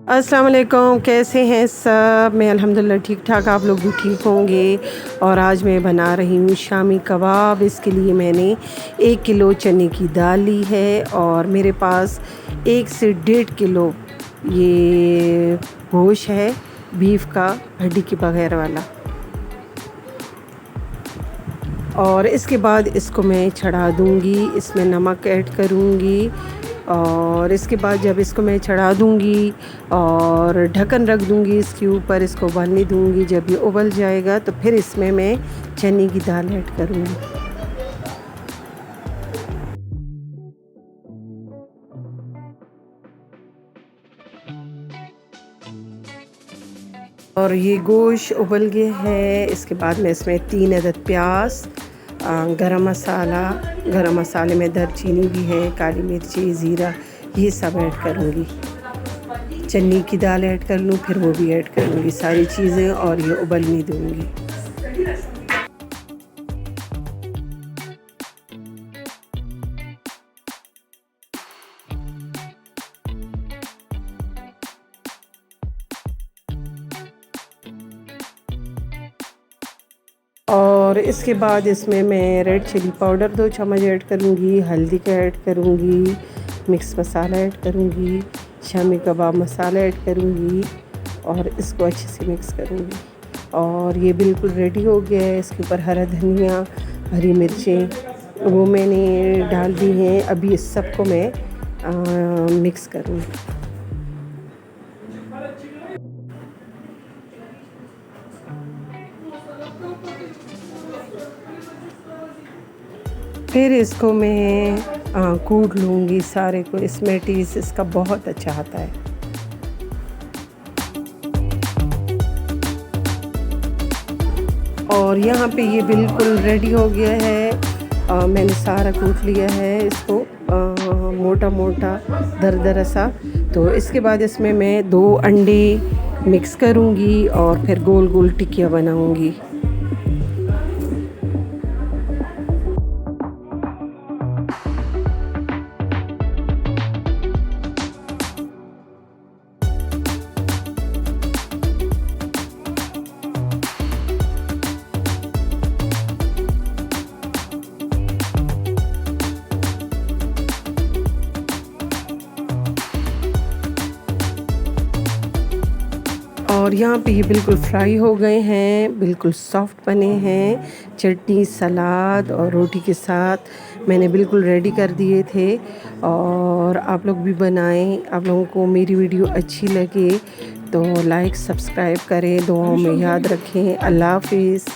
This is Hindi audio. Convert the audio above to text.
अस्सलाम वालेकुम, कैसे हैं सब। मैं अल्हम्दुलिल्लाह ठीक ठाक, आप लोग भी ठीक होंगे। और आज मैं बना रही हूँ शामी कबाब। इसके लिए मैंने 1 किलो चने की दाल ली है और मेरे पास 1 से 1.5 किलो ये गोश्त है बीफ का, हड्डी के बगैर वाला। और इसके बाद इसको मैं चढ़ा दूँगी, इसमें नमक ऐड करूँगी और इसके बाद जब इसको मैं चढ़ा दूँगी और ढक्कन रख दूँगी इसके ऊपर, इसको उबलने दूँगी। जब ये उबल जाएगा तो फिर इसमें मैं चने की दाल ऐड करूँगी। और ये गोश्त उबल गया है। इसके बाद मैं इसमें 3 अदद प्याज, गरम मसाले में दालचीनी भी है, काली मिर्ची, ज़ीरा, ये सब ऐड करूँगी। चने की दाल ऐड कर लूँ, फिर वो भी ऐड करूँगी सारी चीज़ें और ये उबलने दूँगी। और इसके बाद इसमें मैं रेड चिली पाउडर 2 चम्मच ऐड करूँगी, हल्दी का ऐड करूँगी, मिक्स मसाला ऐड करूँगी, शामी कबाब मसाला ऐड करूँगी और इसको अच्छे से मिक्स करूँगी। और ये बिल्कुल रेडी हो गया है। इसके ऊपर हरा धनिया, हरी मिर्चें वो मैंने डाल दी हैं। अभी इस सबको मैं मिक्स करूँगी। फिर इसको मैं कूट लूँगी सारे को। इसमें टेस्ट इसका बहुत अच्छा आता है। और यहाँ पे ये बिल्कुल रेडी हो गया है। मैंने सारा कूट लिया है इसको मोटा मोटा दरदरा सा। तो इसके बाद इसमें मैं 2 अंडे मिक्स करूँगी और फिर गोल गोल टिक्कियाँ बनाऊँगी। और यहाँ पे ये बिल्कुल फ्राई हो गए हैं, बिल्कुल सॉफ्ट बने हैं। चटनी, सलाद और रोटी के साथ मैंने बिल्कुल रेडी कर दिए थे। और आप लोग भी बनाएं। आप लोगों को मेरी वीडियो अच्छी लगे तो लाइक सब्सक्राइब करें, दुआओं में याद रखें। अल्लाह हाफ़िज़।